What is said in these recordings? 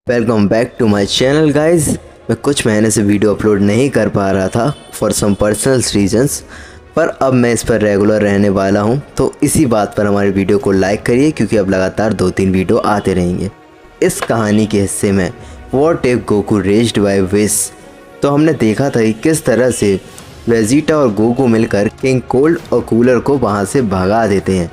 Welcome back to my channel guys. मैं कुछ महीने से वीडियो अपलोड नहीं कर पा रहा था फॉर सम पर्सनल रीजंस, पर अब मैं इस पर रेगुलर रहने वाला हूं। तो इसी बात पर हमारी वीडियो को लाइक करिए क्योंकि अब लगातार 2-3 वीडियो आते रहेंगे। इस कहानी के हिस्से में what if Goku raised bye wish, तो हमने देखा था कि किस तरह से वेजिटा और गोकू मिलकर किंग कोल्ड और कूलर को वहाँ से भगा देते हैं।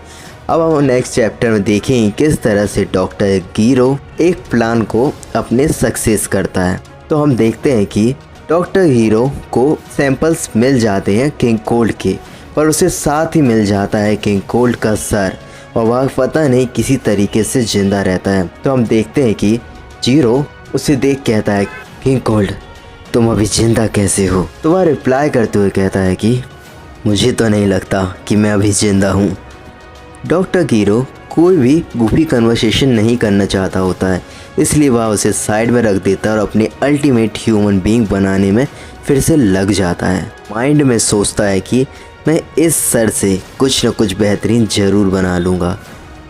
अब हम नेक्स्ट चैप्टर में देखेंगे किस तरह से डॉक्टर गिरो एक प्लान को अपने सक्सेस करता है। तो हम देखते हैं कि डॉक्टर हीरो को सैंपल्स मिल जाते हैं किंग कोल्ड के, पर उसे साथ ही मिल जाता है किंग कोल्ड का सर, और वह पता नहीं किसी तरीके से जिंदा रहता है। तो हम देखते हैं कि जीरो उसे देख कहता है, किंग कोल्ड तुम अभी जिंदा कैसे हो? तो वह रिप्लाई करते हुए कहता है कि मुझे तो नहीं लगता कि मैं अभी जिंदा हूँ। डॉक्टर गिरो कोई भी गुफी कन्वर्सेशन नहीं करना चाहता होता है, इसलिए वह उसे साइड में रख देता है और अपनी अल्टीमेट ह्यूमन बीइंग बनाने में फिर से लग जाता है। माइंड में सोचता है कि मैं इस सर से कुछ न कुछ बेहतरीन ज़रूर बना लूँगा।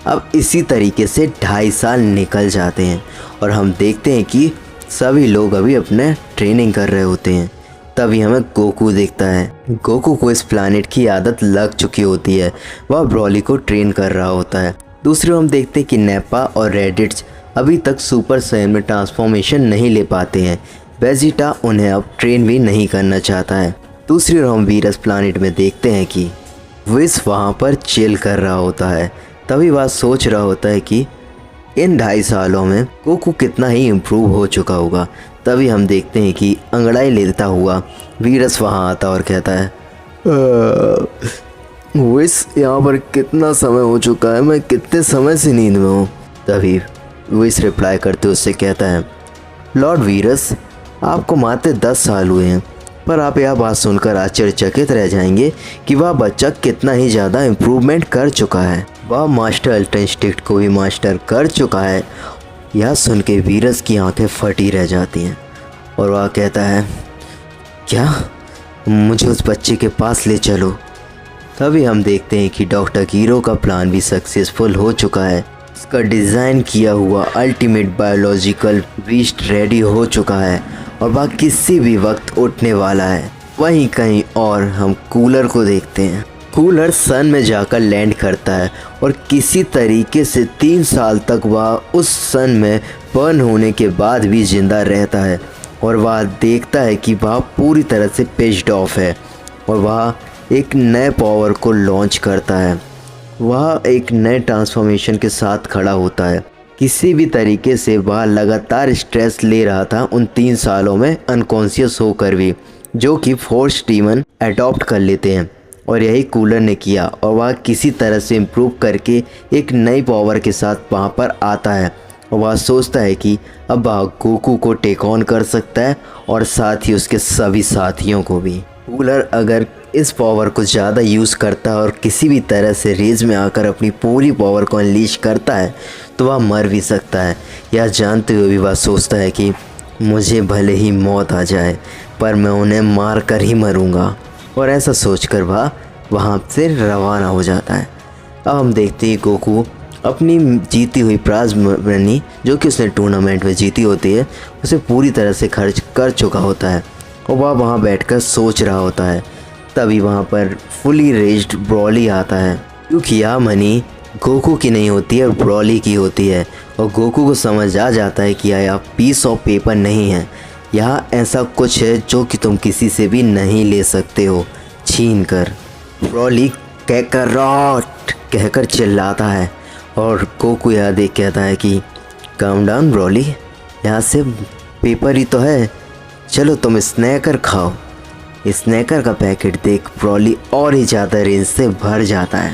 अब इसी तरीके से 2.5 साल निकल जाते हैं और हम देखते हैं कि सभी लोग अभी अपने ट्रेनिंग कर रहे होते हैं। तभी हमें गोकू दिखता है। गोकू को इस प्लानेट की आदत लग चुकी होती है, वह ब्रॉली को ट्रेन कर रहा होता है। दूसरी ओर हम देखते हैं कि नेपा और रेडिट्स अभी तक सुपर सैयन में ट्रांसफॉर्मेशन नहीं ले पाते हैं। वेजिटा उन्हें अब ट्रेन भी नहीं करना चाहता है। दूसरी ओर हम वीरस प्लानेट में देखते हैं कि विश वहाँ पर चिल कर रहा होता है। तभी वह सोच रहा होता है कि इन 2.5 सालों में गोकू कितना ही इम्प्रूव हो चुका होगा। तभी हम देखते हैं कि अंगड़ाई लेता हुआ वीरस वहाँ आता और कहता है, विश यहाँ पर कितना समय हो चुका है, मैं कितने समय से नींद में हूँ। तभी विश रिप्लाई करते उससे कहता है, लॉर्ड वीरस आपको मात्र 10 साल हुए हैं, पर आप यह बात सुनकर आश्चर्यचकित रह जाएंगे कि वह बच्चा कितना ही ज़्यादा इम्प्रूवमेंट कर चुका है। वह मास्टर अल्ट्रा इंस्टिंक्ट को भी मास्टर कर चुका है। यह सुन के वीरस की आंखें फटी रह जाती हैं और वह कहता है, क्या मुझे उस बच्चे के पास ले चलो। तभी हम देखते हैं कि डॉक्टर गिरो का प्लान भी सक्सेसफुल हो चुका है। उसका डिज़ाइन किया हुआ अल्टीमेट बायोलॉजिकल बीस्ट रेडी हो चुका है और वह किसी भी वक्त उठने वाला है। वहीं कहीं और हम कूलर को देखते हैं। कूलर सन में जाकर लैंड करता है और किसी तरीके से 3 साल तक वह उस सन में बर्न होने के बाद भी ज़िंदा रहता है और वह देखता है कि वह पूरी तरह से पिच्ड ऑफ है और वह एक नए पावर को लॉन्च करता है। वह एक नए ट्रांसफॉर्मेशन के साथ खड़ा होता है। किसी भी तरीके से वह लगातार स्ट्रेस ले रहा था उन 3 सालों में अनकॉन्शियस होकर भी, जो कि फोर्स डीमन अडॉप्ट कर लेते हैं और यही कूलर ने किया और वह किसी तरह से इम्प्रूव करके एक नई पावर के साथ वहाँ पर आता है और वह सोचता है कि अब वह गोकू को टेक ऑन कर सकता है और साथ ही उसके सभी साथियों को भी। कूलर अगर इस पावर को ज़्यादा यूज़ करता है और किसी भी तरह से रेज में आकर अपनी पूरी पावर को अनलीश करता है तो वह मर भी सकता है। यह जानते हुए भी वह सोचता है कि मुझे भले ही मौत आ जाए पर मैं उन्हें मार कर ही मरूँगा, और ऐसा सोचकर वह वहाँ से रवाना हो जाता है। अब हम देखते हैं गोकू अपनी जीती हुई प्राइज मनी जो कि उसने टूर्नामेंट में जीती होती है उसे पूरी तरह से खर्च कर चुका होता है और वह वहाँ बैठकर सोच रहा होता है। तभी वहाँ पर फुली रेज्ड ब्रॉली आता है, क्योंकि यह मनी गोकू की नहीं होती है, ब्रॉली की होती है। और गोकू को समझ आ जाता है कि यह पीस ऑफ पेपर नहीं है, यह ऐसा कुछ है जो कि तुम किसी से भी नहीं ले सकते हो छीन कर। ब्रॉली कैकरॉट कहकर चिल्लाता है और गोकू यह देख कहता है कि काम डाउन ब्रॉली, यहाँ से पेपर ही तो है, चलो तुम स्नैकर खाओ। स्नैकर का पैकेट देख ब्रॉली और ही ज़्यादा रेंज से भर जाता है।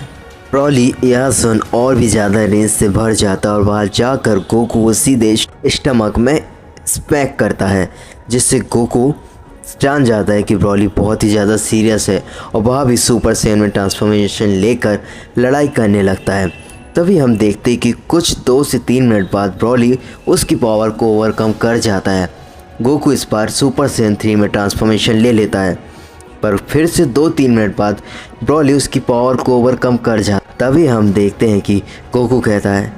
ब्रॉली यह सुन और भी ज़्यादा रेंज से भर जाता है और वहाँ जाकर गोकू को सीधे स्टमक में स्मैक करता है, जिससे गोकू जान जाता है कि ब्रॉली बहुत ही ज़्यादा सीरियस है और वह भी सुपर सैयन में ट्रांसफॉर्मेशन लेकर लड़ाई करने लगता है। तभी हम देखते हैं कि कुछ 2 से 3 मिनट बाद ब्रॉली उसकी पावर को ओवरकम कर जाता है। गोकू इस बार सुपर सैयन 3 में ट्रांसफॉर्मेशन ले लेता है, पर फिर से 2-3 मिनट बाद ब्रॉली उसकी पावर को ओवरकम कर जाता है। तभी हम देखते हैं कि गोकू कहता है,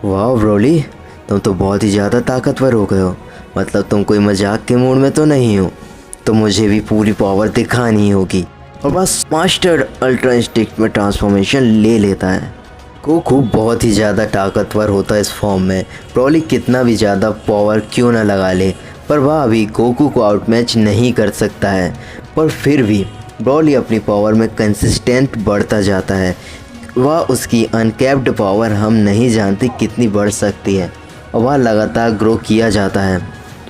वाह ब्रॉली तुम तो बहुत ही ज़्यादा ताकतवर हो गए हो। मतलब तुम कोई मजाक के मूड में तो नहीं हो। तो मुझे भी पूरी पावर दिखानी होगी। और बस मास्टर अल्ट्रा इंस्टिंक्ट में ट्रांसफॉर्मेशन ले लेता है। गोकू बहुत ही ज़्यादा ताकतवर होता है इस फॉर्म में। ब्रॉली कितना भी ज़्यादा पावर क्यों ना लगा ले, पर वह अभी गोकू को आउटमैच नहीं कर सकता है। पर फिर भी ब्रॉली अपनी पावर में कंसिस्टेंट बढ़ता जाता है। वह उसकी अनकैप्ड पावर हम नहीं जानते कितनी बढ़ सकती है, और वह लगातार ग्रो किया जाता है।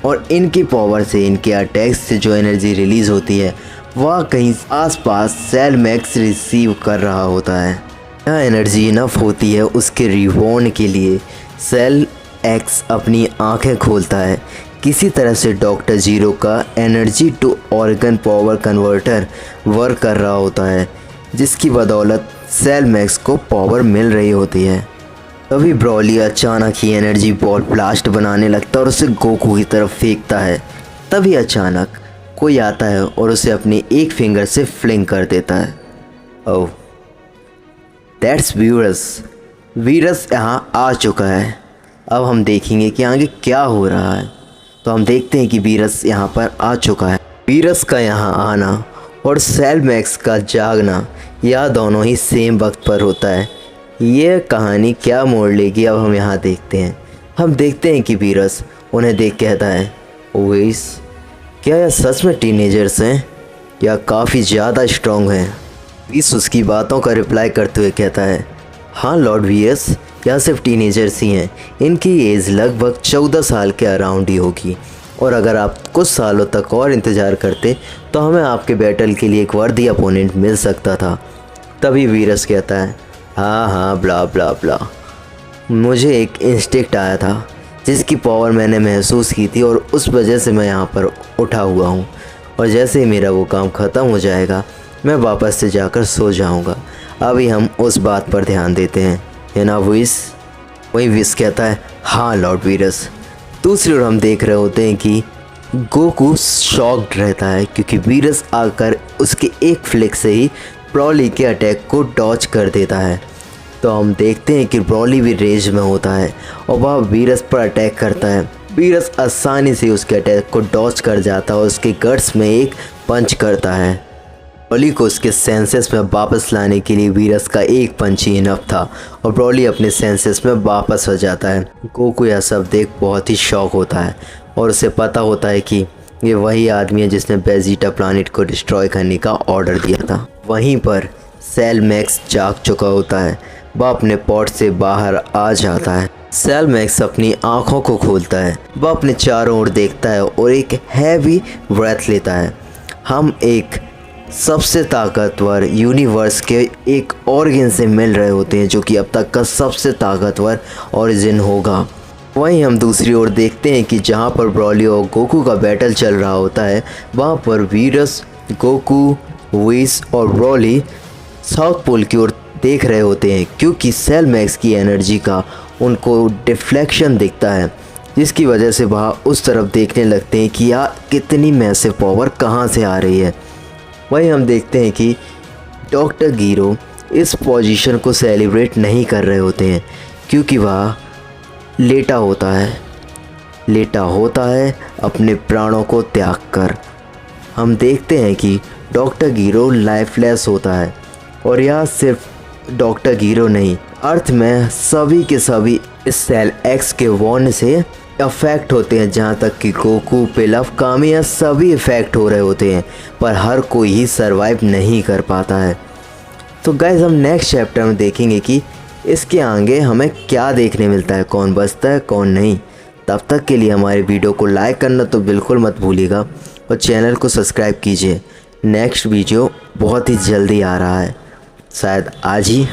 और इनकी पावर से, इनके अटैक्स से जो एनर्जी रिलीज़ होती है वह कहीं आसपास सेल मैक्स रिसीव कर रहा होता है। यह एनर्जी इनफ होती है उसके रिवॉर्न के लिए। सेल एक्स अपनी आंखें खोलता है। किसी तरह से डॉक्टर जीरो का energy to organ power converter work कर रहा होता है, जिसकी बदौलत सेल मैक्स को पावर मिल रही होती है। तभी ब्रॉली अचानक ही एनर्जी बॉल ब्लास्ट बनाने लगता है और उसे गोकू की तरफ फेंकता है। तभी अचानक कोई आता है और उसे अपनी एक फिंगर से फ्लिंग कर देता है। ओह, दैट्स वीरस। वीरस यहाँ आ चुका है। अब हम देखेंगे कि आगे क्या हो रहा है। तो हम देखते हैं कि वीरस यहाँ पर आ चुका है। वीरस का यहाँ आना और सेल मैक्स का जागना, यह दोनों ही सेम वक्त पर होता है। ये कहानी क्या मोड़ लेगी अब हम यहाँ देखते हैं। हम देखते हैं कि वीरस उन्हें देख कहता है, ओवेस, क्या यह सच में टीनेजर्स हैं या काफ़ी ज़्यादा स्ट्रॉन्ग हैं? वीस उसकी बातों का रिप्लाई करते हुए कहता है, हाँ लॉर्ड वीएस, यह सिर्फ टीनेजर्स ही हैं। इनकी एज लगभग 14 साल के अराउंड ही होगी, और अगर आप कुछ सालों तक और इंतज़ार करते तो हमें आपके बैटल के लिए एक वर्दी अपोनेंट मिल सकता था। तभी वीरस कहता है, हाँ हाँ ब्ला ब्ला ब्ला, मुझे एक इंस्टिंक्ट आया था जिसकी पावर मैंने महसूस की थी और उस वजह से मैं यहाँ पर उठा हुआ हूँ, और जैसे ही मेरा वो काम ख़त्म हो जाएगा मैं वापस से जाकर सो जाऊँगा। अभी हम उस बात पर ध्यान देते हैं, है ना विस? वही विस कहता है, हाँ लॉर्ड वीरस। दूसरी ओर हम देख रहे होते हैं कि गोकू शॉक्ड रहता है, क्योंकि वीरस आकर उसके एक फ्लिक से ही ब्रॉली के अटैक को डॉच कर देता है। तो हम देखते हैं कि ब्रॉली भी रेज में होता है और वह वीरस पर अटैक करता है। वीरस आसानी से उसके अटैक को डॉच कर जाता है और उसके गट्स में एक पंच करता है। ब्रॉली को उसके सेंसेस में वापस लाने के लिए वीरस का एक पंच ही इनफ था, और ब्रॉली अपने सेंसेस में वापस हो जाता है। गोकू यह सब देख बहुत ही शॉक होता है, और उसे पता होता है कि ये वही आदमी है जिसने बेजिटा प्लानिट को डिस्ट्रॉय करने का ऑर्डर दिया था। वहीं पर सेल मैक्स जाग चुका होता है। वह अपने पॉट से बाहर आ जाता है। सेल मैक्स अपनी आंखों को खोलता है। वह अपने चारों ओर देखता है और एक हैवी ब्रेथ लेता है। हम एक सबसे ताकतवर यूनिवर्स के एक ऑर्गन से मिल रहे होते हैं, जो कि अब तक का सबसे ताकतवर ऑरिजिन होगा। वहीं हम दूसरी ओर देखते हैं कि जहां पर ब्रॉली और गोकू का बैटल चल रहा होता है, वहां पर वीरस, गोकू, विस और ब्रॉली साउथ पोल की ओर देख रहे होते हैं, क्योंकि सेल मैक्स की एनर्जी का उनको डिफ्लेक्शन दिखता है, जिसकी वजह से वह उस तरफ देखने लगते हैं कि यार कितनी मैसिव पावर कहाँ से आ रही है। वहीं हम देखते हैं कि डॉक्टर गिरो इस पोजीशन को सेलिब्रेट नहीं कर रहे होते हैं, क्योंकि वह लेटा होता है अपने प्राणों को त्याग कर। हम देखते हैं कि डॉक्टर गिरो लाइफलेस होता है, और यह सिर्फ डॉक्टर गिरो नहीं, अर्थ में सभी के सभी इस सेल एक्स के वॉर्न से अफेक्ट होते हैं। जहाँ तक कि गोकू, पिलफ, कामिया सभी इफेक्ट हो रहे होते हैं, पर हर कोई ही सरवाइव नहीं कर पाता है। तो गाइस, हम नेक्स्ट चैप्टर में देखेंगे कि इसके आगे हमें क्या देखने मिलता है, कौन बचता है कौन नहीं। तब तक के लिए हमारे वीडियो को लाइक करना तो बिल्कुल मत भूलिएगा, और चैनल को सब्सक्राइब कीजिए। नेक्स्ट वीडियो बहुत ही जल्दी आ रहा है, शायद आज ही।